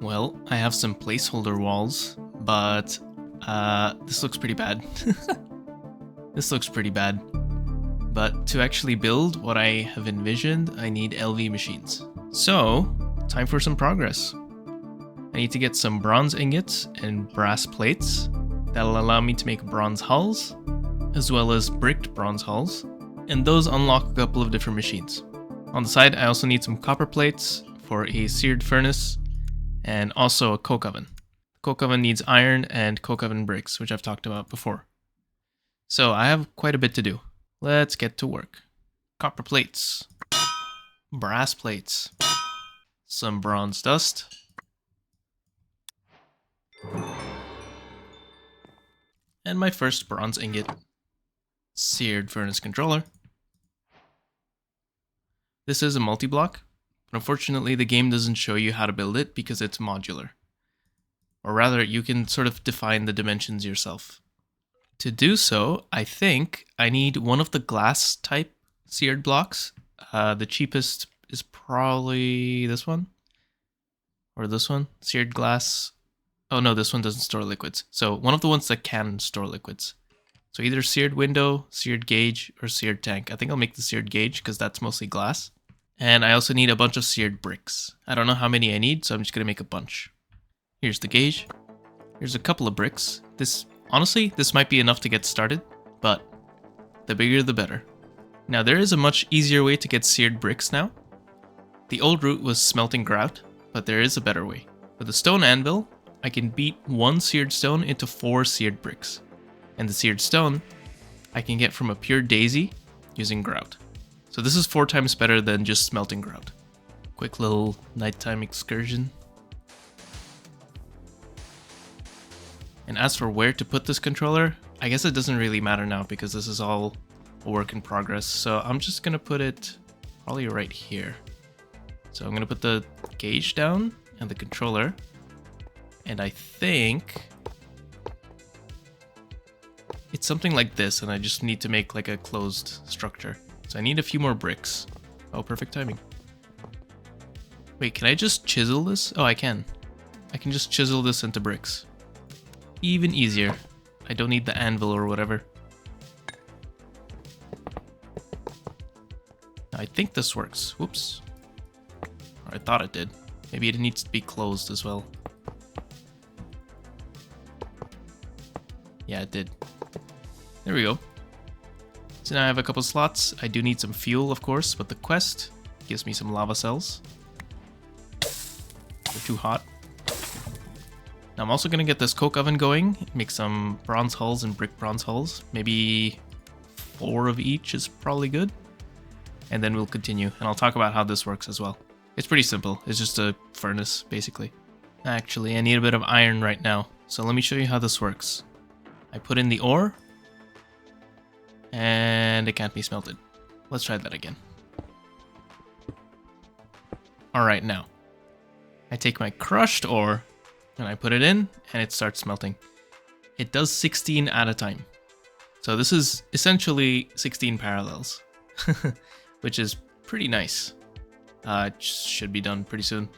Well, I have some placeholder walls, but this looks pretty bad. This looks pretty bad. But to actually build what I have envisioned, I need LV machines. So, time for some progress. I need to get some bronze ingots and brass plates. That'll allow me to make bronze hulls, as well as bricked bronze hulls, and those unlock a couple of different machines. On the side, I also need some copper plates for a seared furnace, and also a coke oven. The coke oven needs iron and coke oven bricks, which I've talked about before. So I have quite a bit to do. Let's get to work. Copper plates, brass plates, some bronze dust, and my first bronze ingot. Seared furnace controller. This is a multi-block, but unfortunately the game doesn't show you how to build it because it's modular. Or rather, you can sort of define the dimensions yourself. To do so, I think I need one of the glass type seared blocks. The cheapest is probably this one. Or this one, seared glass. Oh no, this one doesn't store liquids. So one of the ones that can store liquids. So either seared window, seared gauge, or seared tank. I think I'll make the seared gauge because that's mostly glass. And I also need a bunch of seared bricks. I don't know how many I need, so I'm just going to make a bunch. Here's the gauge. Here's a couple of bricks. Honestly, this might be enough to get started, but the bigger the better. Now there is a much easier way to get seared bricks now. The old route was smelting grout, but there is a better way. With a stone anvil, I can beat one seared stone into 4 seared bricks. And the seared stone, I can get from a pure daisy using grout. So this is 4 times better than just smelting grout. Quick little nighttime excursion. And as for where to put this controller, I guess it doesn't really matter now because this is all a work in progress. So I'm just going to put it probably right here. So I'm going to put the gauge down and the controller. And I think it's something like this, and I just need to make like a closed structure. So I need a few more bricks. Oh, perfect timing. Wait, can I just chisel this? Oh, I can. I can just chisel this into bricks. Even easier. I don't need the anvil or whatever. I think this works. Whoops. Or I thought it did. Maybe it needs to be closed as well. Yeah, it did. There we go. So now I have a couple slots. I do need some fuel, of course, but the quest gives me some lava cells. They're too hot. Now I'm also going to get this coke oven going, make some bronze hulls and brick bronze hulls. Maybe 4 of each is probably good. And then we'll continue, and I'll talk about how this works as well. It's pretty simple. It's just a furnace, basically. Actually, I need a bit of iron right now, so let me show you how this works. I put in the ore, and it can't be smelted. Let's try that again. Alright, now. I take my crushed ore, and I put it in, and it starts smelting. It does 16 at a time. So this is essentially 16 parallels, which is pretty nice. It should be done pretty soon.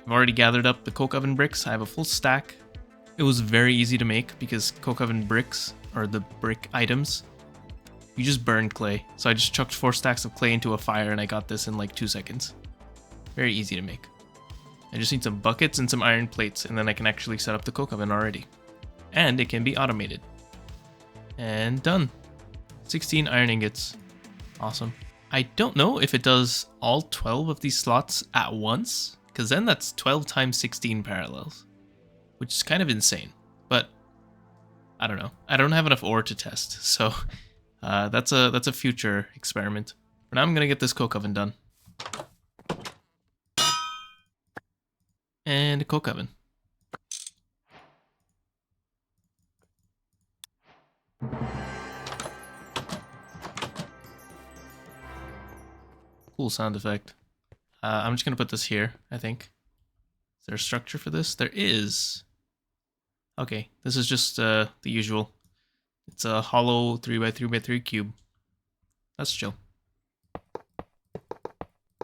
I've already gathered up the coke oven bricks. I have a full stack. It was very easy to make because coke oven bricks, or the brick items, you just burn clay. So I just chucked 4 stacks of clay into a fire and I got this in like 2 seconds. Very easy to make. I just need some buckets and some iron plates, and then I can actually set up the coke oven already. And it can be automated. And done. 16 iron ingots. Awesome. I don't know if it does all 12 of these slots at once, because then that's 12 times 16 parallels, which is kind of insane. But I don't know. I don't have enough ore to test, so that's a future experiment. For now, I'm gonna get this coke oven done. And a coke oven. Cool sound effect. I'm just gonna put this here, I think. Is there a structure for this? There is. Okay, this is just the usual. It's a hollow 3x3x3 cube. That's chill.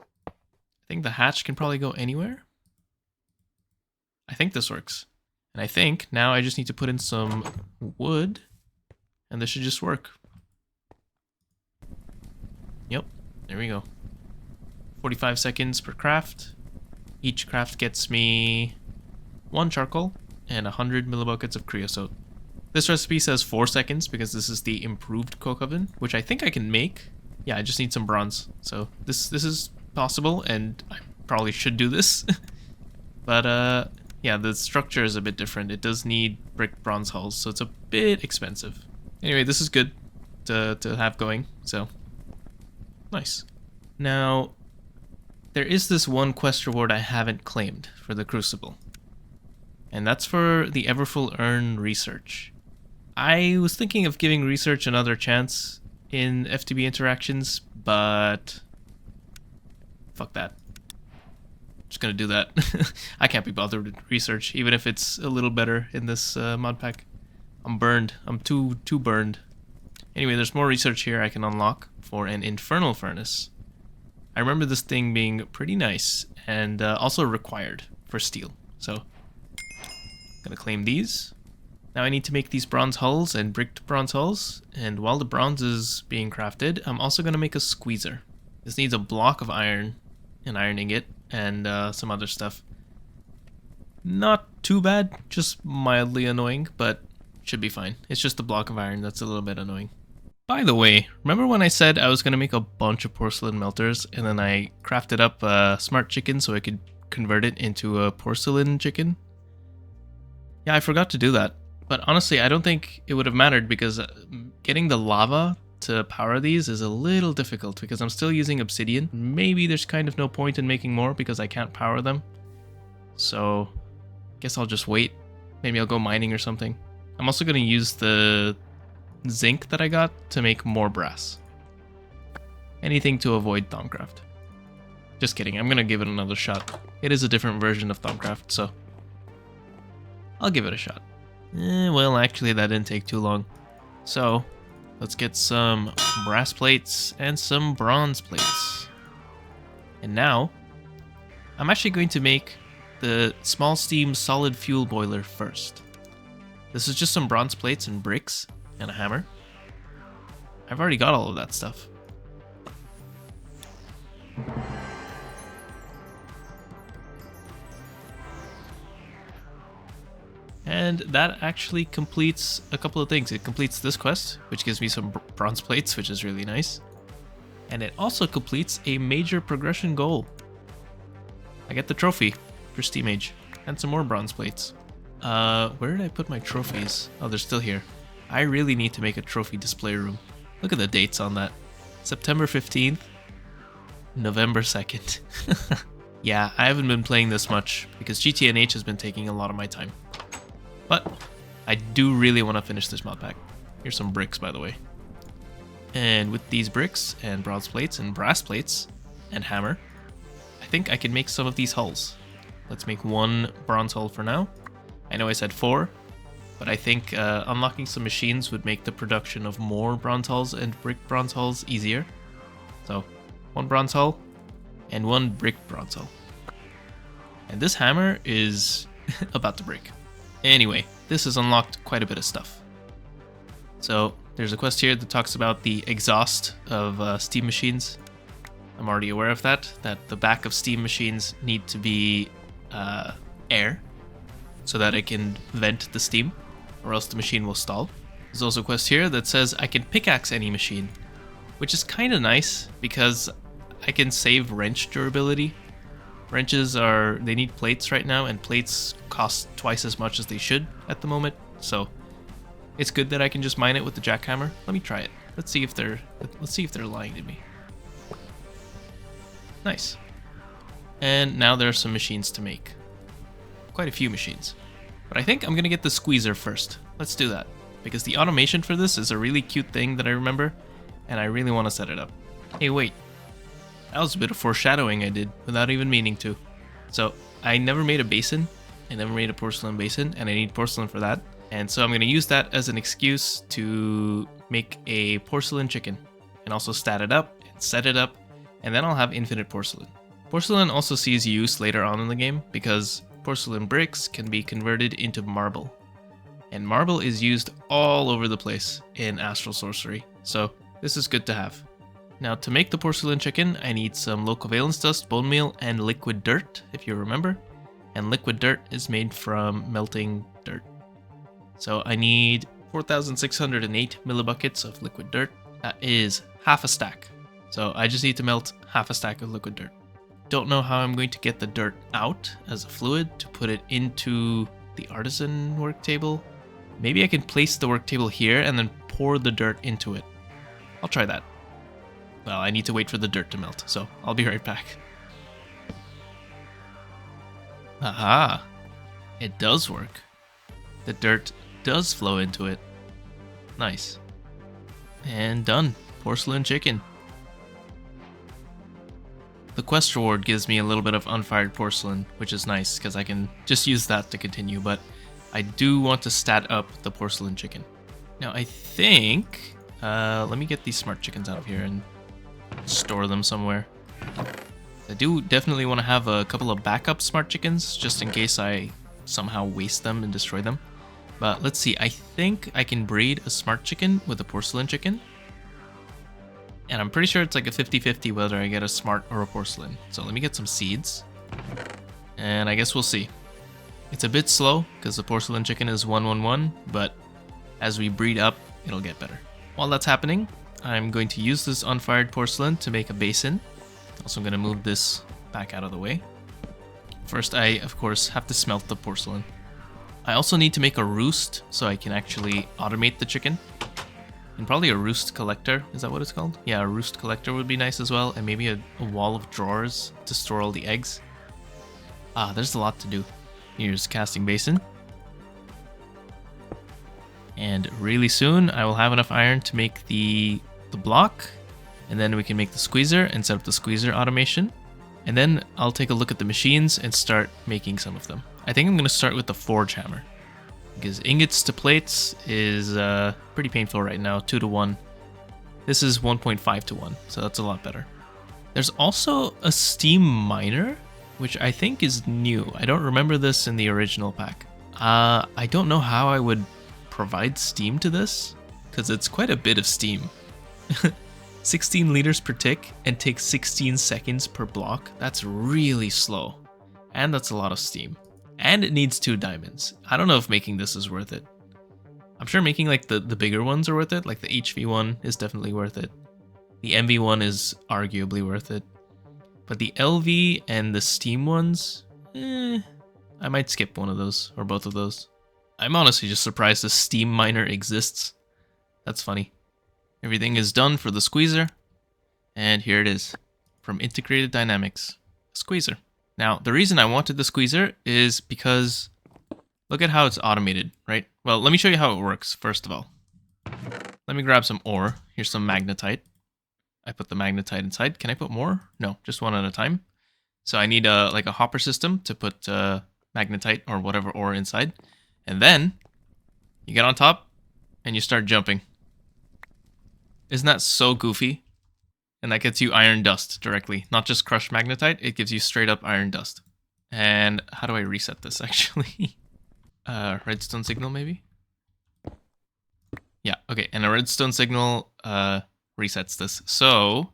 I think the hatch can probably go anywhere. I think this works. And I think now I just need to put in some wood and this should just work. Yep, there we go. 45 seconds per craft. Each craft gets me 1 charcoal and 100 millibuckets of creosote. This recipe says 4 seconds because this is the improved coke oven, which I think I can make. Yeah, I just need some bronze. So this is possible, and I probably should do this. But yeah, the structure is a bit different. It does need brick bronze hulls, so it's a bit expensive. Anyway, this is good to have going, so nice. Now, there is this one quest reward I haven't claimed for the Crucible, and that's for the Everfull Urn research. I was thinking of giving research another chance in FTB interactions, but fuck that. Just gonna do that. I can't be bothered with research, even if it's a little better in this mod pack. I'm burned. I'm too burned. Anyway, there's more research here I can unlock for an infernal furnace. I remember this thing being pretty nice and also required for steel. So, gonna claim these. Now I need to make these bronze hulls and bricked bronze hulls, and while the bronze is being crafted, I'm also gonna make a squeezer. This needs a block of iron, an iron ingot, and some other stuff. Not too bad, just mildly annoying, but should be fine. It's just a block of iron that's a little bit annoying. By the way, remember when I said I was going to make a bunch of porcelain melters, and then I crafted up a smart chicken so I could convert it into a porcelain chicken? Yeah, I forgot to do that. But honestly, I don't think it would have mattered because getting the lava to power these is a little difficult because I'm still using obsidian. Maybe there's kind of no point in making more because I can't power them. So, guess I'll just wait. Maybe I'll go mining or something. I'm also going to use the zinc that I got to make more brass. Anything to avoid Thaumcraft. Just kidding, I'm going to give it another shot. It is a different version of Thaumcraft, so I'll give it a shot. Well, actually, that didn't take too long. So, let's get some brass plates and some bronze plates. And now, I'm actually going to make the small steam solid fuel boiler first. This is just some bronze plates and bricks and a hammer. I've already got all of that stuff. And that actually completes a couple of things. It completes this quest, which gives me some bronze plates, which is really nice. And it also completes a major progression goal. I get the trophy for Steam Age and some more bronze plates. Where did I put my trophies? Oh, they're still here. I really need to make a trophy display room. Look at the dates on that. September 15th, November 2nd. Yeah, I haven't been playing this much because GTNH has been taking a lot of my time. But I do really want to finish this mod pack. Here's some bricks, by the way. And with these bricks and bronze plates and brass plates and hammer, I think I can make some of these hulls. Let's make 1 bronze hull for now. I know I said 4, but I think unlocking some machines would make the production of more bronze hulls and brick bronze hulls easier. So 1 bronze hull and 1 brick bronze hull. And this hammer is about to break. Anyway, this has unlocked quite a bit of stuff. So there's a quest here that talks about the exhaust of steam machines. I'm already aware of that the back of steam machines need to be air so that it can vent the steam, or else the machine will stall. There's also a quest here that says I can pickaxe any machine, which is kind of nice because I can save wrench durability. Wrenches they need plates right now, and plates cost twice as much as they should at the moment, so it's good that I can just mine it with the jackhammer. Let me try it. Let's see if they're lying to me. Nice. And now there are some machines to make. Quite a few machines. But I think I'm gonna get the squeezer first. Let's do that. Because the automation for this is a really cute thing that I remember, and I really want to set it up. Hey, wait. That was a bit of foreshadowing I did without even meaning to. So I never made a basin. I never made a porcelain basin, and I need porcelain for that. And so I'm going to use that as an excuse to make a porcelain chicken and also stat it up and set it up, and then I'll have infinite porcelain. Porcelain also sees use later on in the game because porcelain bricks can be converted into marble. And marble is used all over the place in Astral Sorcery, so this is good to have. Now to make the porcelain chicken, I need some local valence dust, bone meal, and liquid dirt, if you remember. And liquid dirt is made from melting dirt. So I need 4,608 millibuckets of liquid dirt. That is half a stack. So I just need to melt half a stack of liquid dirt. Don't know how I'm going to get the dirt out as a fluid to put it into the artisan work table. Maybe I can place the work table here and then pour the dirt into it. I'll try that. Well, I need to wait for the dirt to melt, so I'll be right back. Aha! It does work. The dirt does flow into it. Nice. And done. Porcelain chicken. The quest reward gives me a little bit of unfired porcelain, which is nice because I can just use that to continue, but I do want to stat up the porcelain chicken. Now I think, let me get these smart chickens out of here and store them somewhere. I do definitely want to have a couple of backup smart chickens just in case I somehow waste them and destroy them. But let's see, I think I can breed a smart chicken with a porcelain chicken. And I'm pretty sure it's like a 50-50 whether I get a smart or a porcelain. So let me get some seeds. And I guess we'll see. It's a bit slow because the porcelain chicken is 1-1-1, but as we breed up, it'll get better. While that's happening, I'm going to use this unfired porcelain to make a basin. Also, I'm going to move this back out of the way. First, I, of course, have to smelt the porcelain. I also need to make a roost so I can actually automate the chicken. And probably a roost collector, is that what it's called? Yeah, a roost collector would be nice as well, and maybe a wall of drawers to store all the eggs. Ah, there's a lot to do. Here's casting basin. And really soon, I will have enough iron to make the block, and then we can make the squeezer and set up the squeezer automation. And then I'll take a look at the machines and start making some of them. I think I'm going to start with the forge hammer, because ingots to plates is pretty painful right now, 2-to-1. This is 1.5-to-1, so that's a lot better. There's also a steam miner, which I think is new. I don't remember this in the original pack. I don't know how I would provide steam to this, because it's quite a bit of steam. 16 liters per tick and takes 16 seconds per block. That's really slow, and that's a lot of steam. And it needs 2 diamonds. I don't know if making this is worth it. I'm sure making like the bigger ones are worth it. Like the HV one is definitely worth it. The MV one is arguably worth it. But the LV and the Steam ones, I might skip one of those or both of those. I'm honestly just surprised the Steam miner exists. That's funny. Everything is done for the squeezer. And here it is. From Integrated Dynamics. Squeezer. Now, the reason I wanted the squeezer is because look at how it's automated, right? Well, let me show you how it works, first of all. Let me grab some ore. Here's some magnetite. I put the magnetite inside. Can I put more? No, just one at a time. So I need like a hopper system to put magnetite or whatever ore inside. And then you get on top and you start jumping. Isn't that so goofy? And that gets you iron dust directly, not just crushed magnetite. It gives you straight up iron dust. And how do I reset this actually? Redstone signal maybe? Yeah, okay. And a redstone signal resets this. So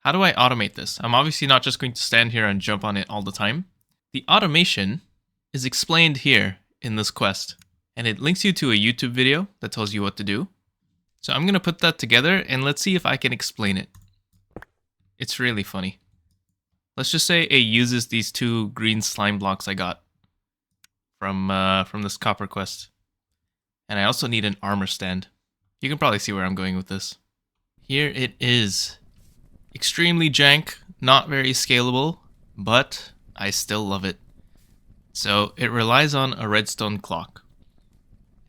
how do I automate this? I'm obviously not just going to stand here and jump on it all the time. The automation is explained here in this quest, and it links you to a YouTube video that tells you what to do. So I'm going to put that together and let's see if I can explain it. It's really funny. Let's just say it uses these 2 green slime blocks I got from this copper quest. And I also need an armor stand. You can probably see where I'm going with this. Here it is. Extremely jank, not very scalable, but I still love it. So it relies on a redstone clock.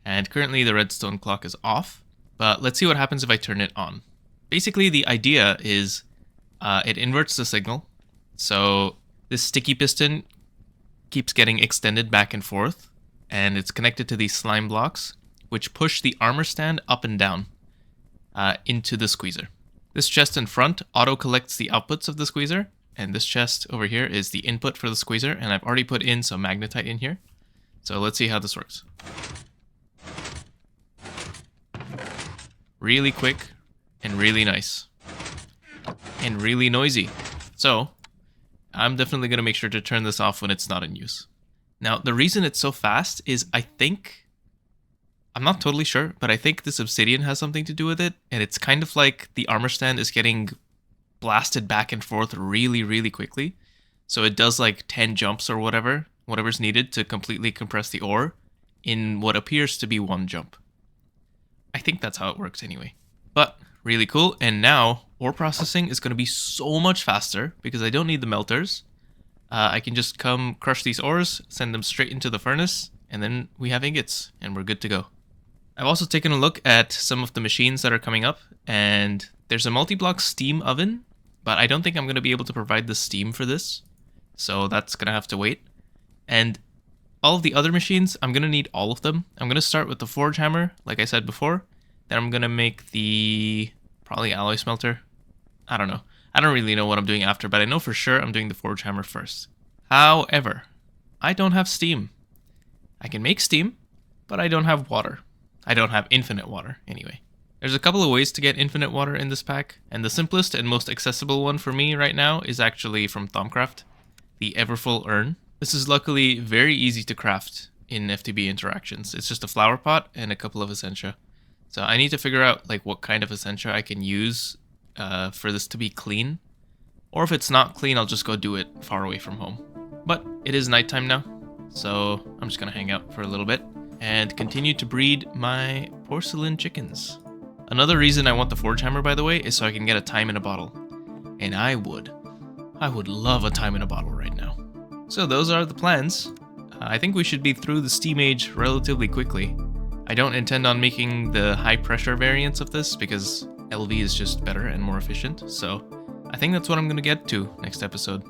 And currently the redstone clock is off, but let's see what happens if I turn it on. Basically the idea is it inverts the signal. So this sticky piston keeps getting extended back and forth, and it's connected to these slime blocks, which push the armor stand up and down into the squeezer. This chest in front auto collects the outputs of the squeezer, and this chest over here is the input for the squeezer, and I've already put in some magnetite in here. So let's see how this works. Really quick and really nice and really noisy. So I'm definitely going to make sure to turn this off when it's not in use. Now, the reason it's so fast is I'm not totally sure, but I think this obsidian has something to do with it. And it's kind of like the armor stand is getting blasted back and forth really, really quickly. So it does like 10 jumps or whatever's needed to completely compress the ore in what appears to be one jump. I think that's how it works anyway. But really cool. And now ore processing is going to be so much faster because I don't need the melters. I can just come crush these ores, send them straight into the furnace, and then we have ingots and we're good to go. I've also taken a look at some of the machines that are coming up, and there's a multiblock steam oven, but I don't think I'm going to be able to provide the steam for this. So that's going to have to wait. And all of the other machines, I'm going to need all of them. I'm going to start with the forge hammer, like I said before. Then I'm going to make the probably alloy smelter. I don't know. I don't really know what I'm doing after, but I know for sure I'm doing the forge hammer first. However, I don't have steam. I can make steam, but I don't have water. I don't have infinite water, anyway. There's a couple of ways to get infinite water in this pack, and the simplest and most accessible one for me right now is actually from Thaumcraft, the Everfull Urn. This is luckily very easy to craft in FTB interactions. It's just a flower pot and a couple of essentia. So I need to figure out like what kind of essentia I can use for this to be clean. Or if it's not clean, I'll just go do it far away from home. But it is nighttime now, so I'm just gonna hang out for a little bit and continue to breed my porcelain chickens. Another reason I want the forge hammer, by the way, is so I can get a time in a bottle. And I would love a time in a bottle right now. So those are the plans. I think we should be through the steam age relatively quickly. I don't intend on making the high pressure variants of this because LV is just better and more efficient. So I think that's what I'm gonna get to next episode.